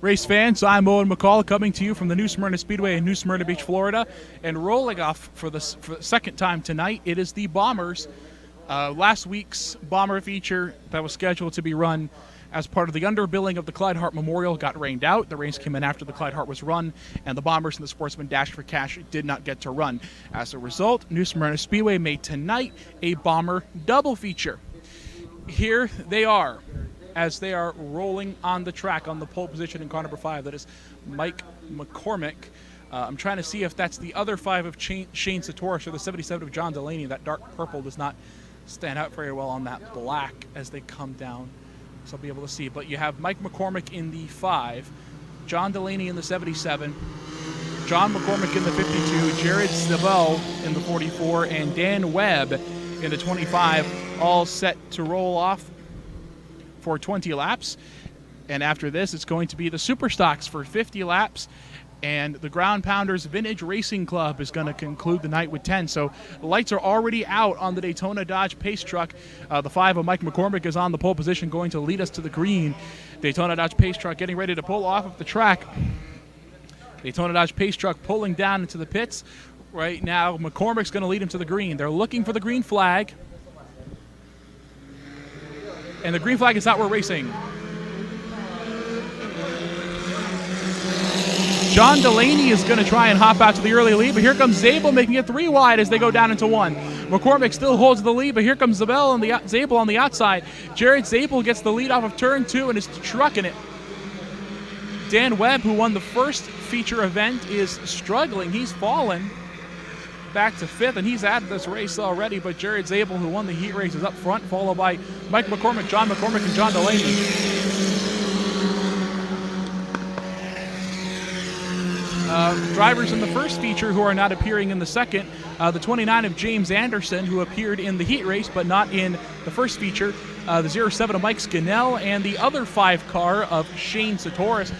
Race fans, I'm Owen McCall coming to you from the New Smyrna Speedway in New Smyrna Beach, Florida. And rolling off for the second time tonight, it is the Bombers. Last week's Bomber feature that was scheduled to be run as part of the underbilling of the Clyde Hart Memorial got rained out. The race came in after the Clyde Hart was run, and the Bombers and the Sportsman Dash for Cash did not get to run. As a result, New Smyrna Speedway made tonight a Bomber double feature. Here they are, as they are rolling on the track on the pole position in car number 5. That is Mike McCormick. I'm trying to see if that's the other 5 of Shane Sutorus or the 77 of John Delancey. That dark purple does not stand out very well on that black as they come down, so I'll be able to see. But you have Mike McCormick in the 5, John Delancey in the 77, John McCormick in the 52, Jared Zabele in the 44, and Dan Webb in the 25, all set to roll off for 20 laps. And after this, it's going to be the Super Stocks for 50 laps, and the Ground Pounders Vintage Racing Club is going to conclude the night with 10. So the lights are already out on the Daytona Dodge Pace Truck. The 5 of Mike McCormick is on the pole position, going to lead us to the green. Daytona Dodge Pace Truck getting ready to pull off of the track. Daytona Dodge Pace Truck pulling down into the pits. Right now, McCormick's going to lead him to the green. They're looking for the green flag. And the green flag is out. We're racing. John Delancey is going to try and hop out to the early lead, but here comes Zabele making it 3 wide as they go down into 1. McCormick still holds the lead, but here comes Zabele on the outside. Jared Zabele gets the lead off of turn 2 and is trucking it. Dan Webb, who won the first feature event, is struggling. He's fallen back to 5th, and he's out of this race already, but Jared Zabele, who won the heat race, is up front, followed by Mike McCormick, John McCormick, and John Delancey. Drivers in the first feature who are not appearing in the second, the 29 of James Anderson, who appeared in the heat race but not in the first feature, the 07 of Mike Scanell, and the other 5 car of Shane Sutorus.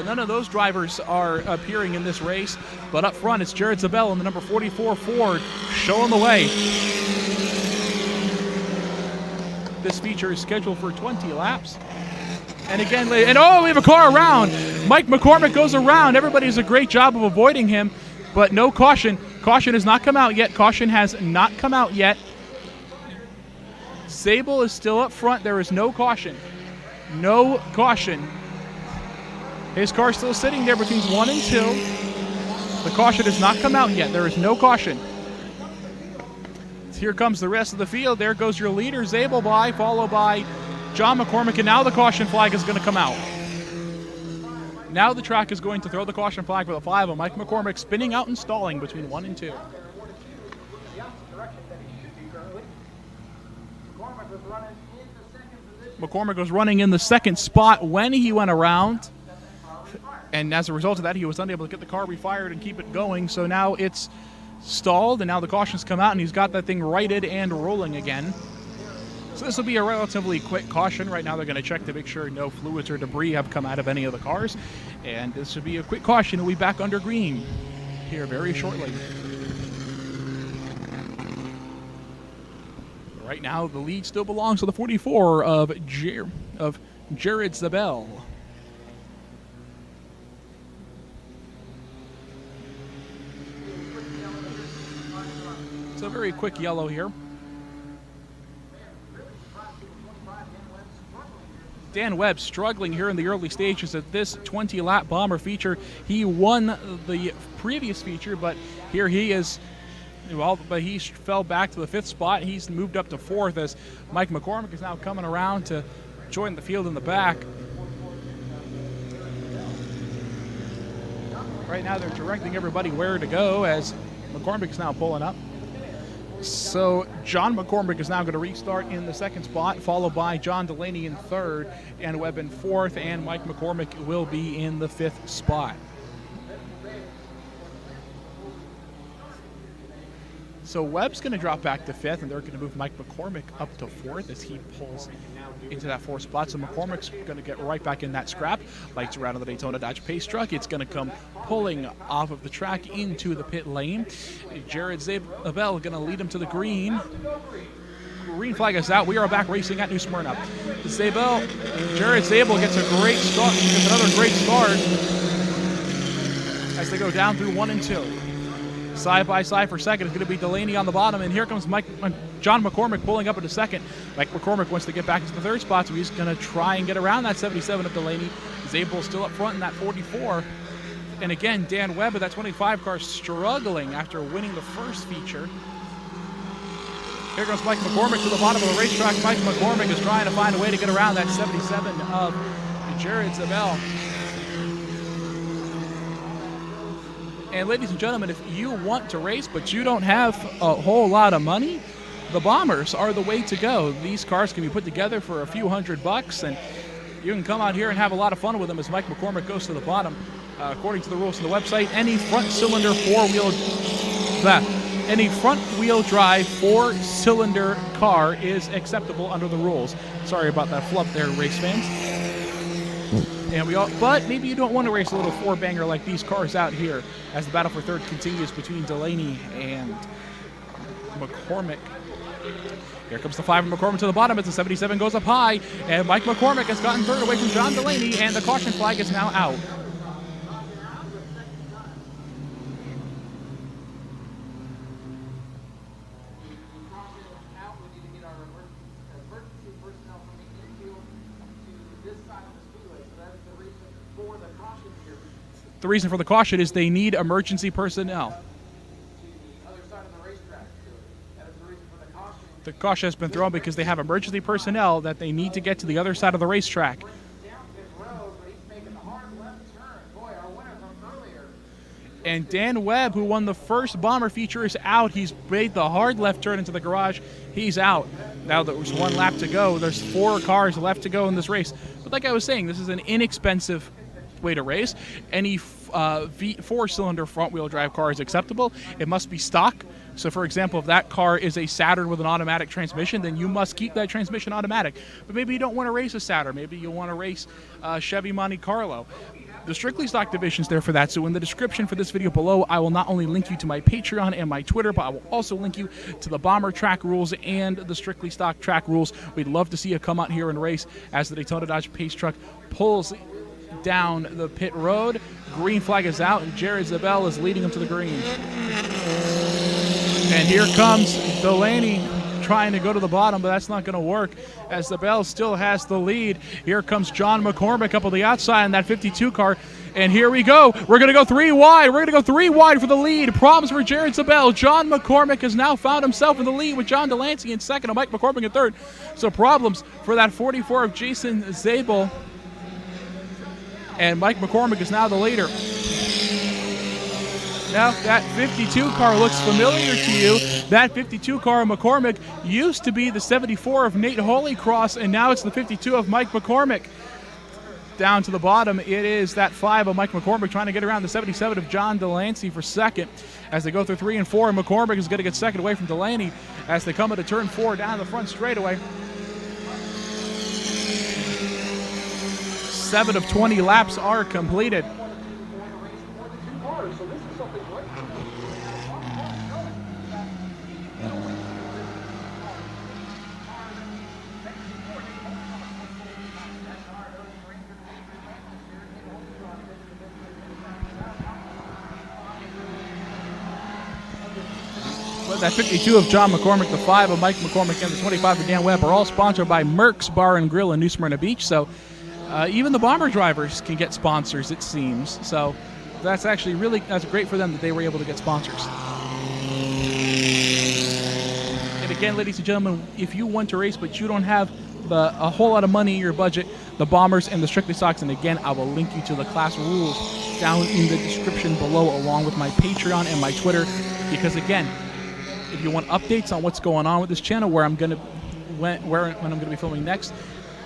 None of those drivers are appearing in this race, but up front it's Jared Zabele in the number 44 Ford showing the way. This feature is scheduled for 20 laps. And again, we have a car around. Mike McCormick goes around. Everybody does a great job of avoiding him, but no caution. Caution has not come out yet. Caution has not come out yet. Zabele is still up front. There is no caution. No caution. His car still sitting there between 1 and 2. The caution has not come out yet. There is no caution. Here comes the rest of the field. There goes your leader, Zabele, by, followed by John McCormick, and now the caution flag is going to come out. Now the track is going to throw the caution flag for the 5 of Mike McCormick, spinning out and stalling between 1 and 2. McCormick was running in the second spot when he went around, and as a result of that, he was unable to get the car refired and keep it going, so now it's stalled, and now the cautions come out, and he's got that thing righted and rolling again. So this will be a relatively quick caution. Right now they're going to check to make sure no fluids or debris have come out of any of the cars. And this will be a quick caution. We'll be back under green here very shortly. Right now the lead still belongs to the 44 of Jared Zabele. It's a very quick yellow here. Dan Webb struggling here in the early stages of this 20-lap Bomber feature. He won the previous feature, but here he is. Well, but he fell back to the 5th spot. He's moved up to 4th as Mike McCormick is now coming around to join the field in the back. Right now they're directing everybody where to go as McCormick is now pulling up. So John McCormick is now going to restart in the 2nd spot, followed by John Delancey in 3rd, and Webb in 4th, and Mike McCormick will be in the 5th spot. So Webb's going to drop back to 5th, and they're going to move Mike McCormick up to 4th as he pulls into that 4th spot. So McCormick's going to get right back in that scrap. Lights around on the Daytona Dodge Pace Truck. It's going to come pulling off of the track into the pit lane. Jared Zabele going to lead him to the green. green flag is out. We are back racing at New Smyrna. Zabele, Jared Zabele gets a great start. He gets another great start as they go down through 1 and 2. Side by side for second is going to be Delaney on the bottom, and here comes John McCormick pulling up into second. Mike McCormick wants to get back into the third spot, so he's going to try and get around that 77 of Delaney. Zabele still up front in that 44. And again, Dan Webb of that 25 car struggling after winning the first feature. Here goes Mike McCormick to the bottom of the racetrack. Mike McCormick is trying to find a way to get around that 77 of Jared Zabele. And ladies and gentlemen, if you want to race but you don't have a whole lot of money, the Bombers are the way to go. These cars can be put together for a few $100, and you can come out here and have a lot of fun with them as Mike McCormick goes to the bottom. According to the rules of the website, any front-cylinder front-wheel drive four-cylinder car is acceptable under the rules. Sorry about that flub there, race fans. And but maybe you don't want to race a little four-banger like these cars out here as the battle for third continues between Delaney and McCormick. Here comes the 5 of McCormick to the bottom as the 77 goes up high, and Mike McCormick has gotten third away from John Delancey, and the caution flag is now out. The reason for the caution is they need emergency personnel. The caution has been thrown because they have emergency personnel that they need to get to the other side of the racetrack. And Dan Webb, who won the first Bomber feature, is out. He's made the hard left turn into the garage. He's out. Now there's 1 lap to go. There's 4 cars left to go in this race. But like I was saying, this is an inexpensive way to race. Any four-cylinder front-wheel drive car is acceptable. It must be stock. So, for example, if that car is a Saturn with an automatic transmission, then you must keep that transmission automatic. But maybe you don't want to race a Saturn. Maybe you want to race Chevy Monte Carlo. The Strictly Stock division is there for that. So in the description for this video below, I will not only link you to my Patreon and my Twitter, but I will also link you to the Bomber track rules and the Strictly Stock track rules. We'd love to see you come out here and race as the Daytona Dodge Pace truck pulls down the pit road. Green flag is out, and Jared Zabele is leading him to the green. And here comes Delaney trying to go to the bottom, but that's not going to work as Zabele still has the lead. Here comes John McCormick up on the outside in that 52 car. And here we go. We're going to go 3 wide. We're going to go 3 wide for the lead. Problems for Jared Zabele. John McCormick has now found himself in the lead with John Delancey in second and Mike McCormick in third. So problems for that 44 of Jason Zabele. And Mike McCormick is now the leader. Now, that 52 car looks familiar to you. That 52 car of McCormick used to be the 74 of Nate Holycross, and now it's the 52 of Mike McCormick. Down to the bottom, it is that 5 of Mike McCormick trying to get around the 77 of John Delancey for second. As they go through 3 and 4, McCormick is going to get second away from Delaney as they come into turn 4 down the front straightaway. 7 of 20 laps are completed. That 52 of John McCormick, the 5 of Mike McCormick, and the 25 of Dan Webb are all sponsored by Merck's Bar and Grill in New Smyrna Beach. So even the Bomber drivers can get sponsors, it seems. So that's actually that's great for them that they were able to get sponsors. And again, ladies and gentlemen, if you want to race but you don't have a whole lot of money in your budget, the Bombers and the Strictly Stocks, and again, I will link you to the class rules down in the description below, along with my Patreon and my Twitter, because again, if you want updates on what's going on with this channel, when I'm going to be filming next,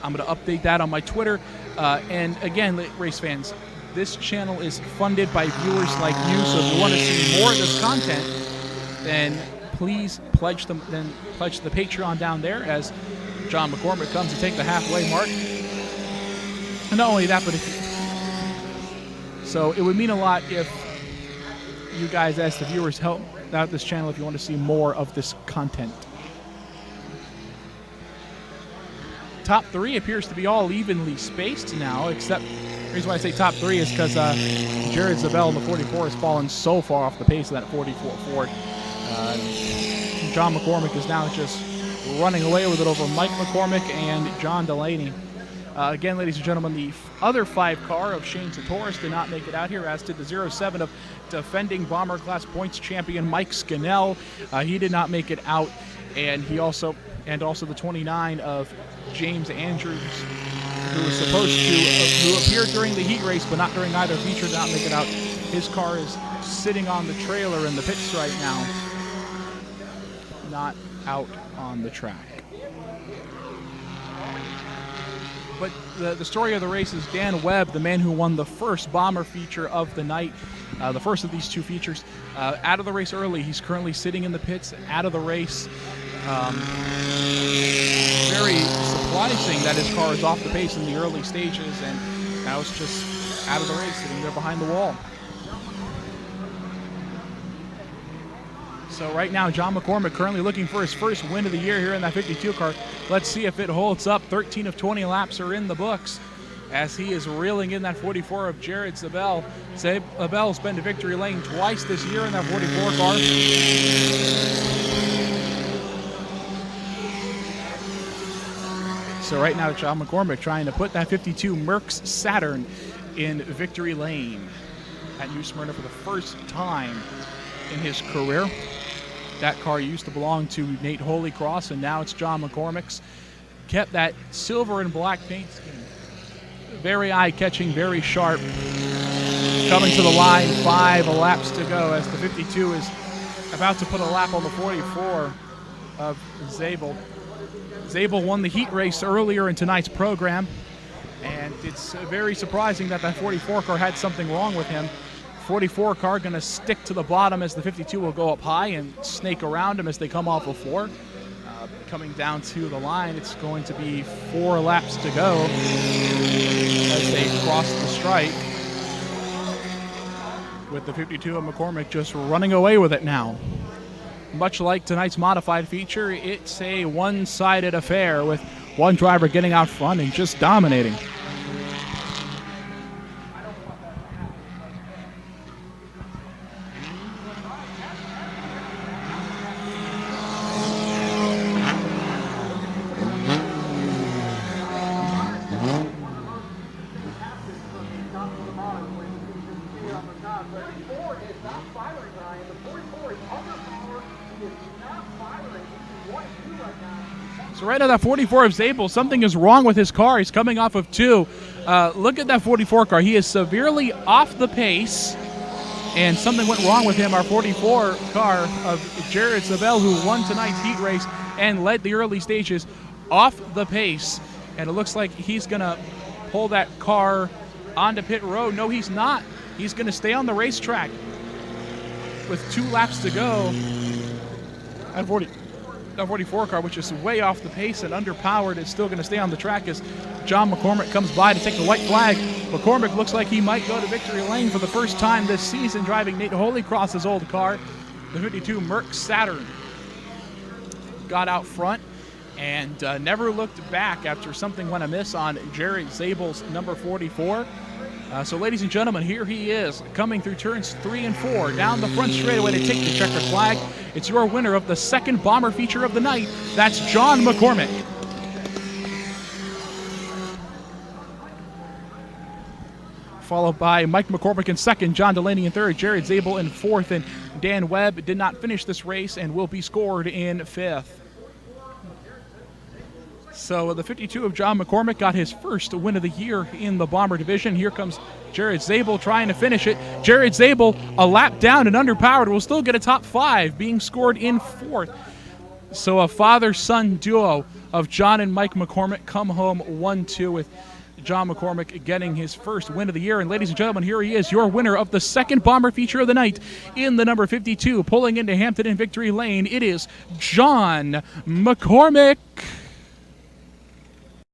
I'm going to update that on my Twitter. And again, race fans, this channel is funded by viewers like you. So if you want to see more of this content, then please pledge the Patreon down there as John McCormick comes to take the halfway mark. And not only that, but so it would mean a lot if you guys, as the viewers, help out this channel if you want to see more of this content. top three appears to be all evenly spaced now, except the reason why I say top three is because Jared Zabele in the 44 has fallen so far off the pace of that 44 Ford. John McCormick is now just running away with it over Mike McCormick and John Delancey. Again, ladies and gentlemen, the other 5 car of Shane Sutorus did not make it out here, as did the 07 of defending Bomber Class points champion Mike Scanell. He did not make it out, and also the 29 of James Andrews, who was supposed to, who appeared during the heat race, but not during either feature, did not make it out. His car is sitting on the trailer in the pits right now, not out on the track. But the story of the race is Dan Webb, the man who won the first Bomber feature of the night, the first of these 2 features, out of the race early. He's currently sitting in the pits, out of the race. Very surprising that his car is off the pace in the early stages, and now it's just out of the race, sitting there behind the wall. So right now, John McCormick currently looking for his first win of the year here in that 52 car. Let's see if it holds up. 13 of 20 laps are in the books as he is reeling in that 44 of Jared Zabele. Zabele's been to victory lane twice this year in that 44 car. So right now, John McCormick trying to put that 52 Mercs Saturn in victory lane at New Smyrna for the first time in his career. That car used to belong to Nate Holycross, and now it's John McCormick's. Kept that silver and black paint scheme. Very eye-catching, very sharp. Coming to the line, 5 laps to go as the 52 is about to put a lap on the 44 of Zabele. Zabele won the heat race earlier in tonight's program, and it's very surprising that 44 car had something wrong with him. 44 car going to stick to the bottom as the 52 will go up high and snake around him as they come off of 4. Coming down to the line, it's going to be 4 laps to go as they cross the strike, with the 52 of McCormick just running away with it now. Much like tonight's modified feature, it's a one-sided affair with one driver getting out front and just dominating. So right now, that 44 of Zabele, something is wrong with his car. He's coming off of 2. Look at that 44 car. He is severely off the pace, and something went wrong with him. Our 44 car of Jared Zabele, who won tonight's heat race and led the early stages, off the pace. And it looks like he's going to pull that car onto pit road. No, he's not. He's going to stay on the racetrack with 2 laps to go at 44 car, which is way off the pace and underpowered, is still going to stay on the track as John McCormick comes by to take the white flag. McCormick looks like he might go to victory lane for the first time this season, driving Nate Holycross's old car. The 52 Merc Saturn got out front and never looked back after something went amiss on Jared Zabele's number 44. So, ladies and gentlemen, here he is coming through turns 3 and 4 down the front straightaway to take the checkered flag. It's your winner of the second Bomber feature of the night. That's John McCormick. Followed by Mike McCormick in second, John Delancey in third, Jared Zabele in fourth, and Dan Webb did not finish this race and will be scored in fifth. So the 52 of John McCormick got his first win of the year in the Bomber division. Here comes Jared Zabele trying to finish it. Jared Zabele, a lap down and underpowered, will still get a top 5, being scored in fourth. So a father-son duo of John and Mike McCormick come home 1-2 with John McCormick getting his first win of the year. And ladies and gentlemen, here he is, your winner of the second Bomber feature of the night in the number 52, pulling into Hampton in victory lane. It is John McCormick.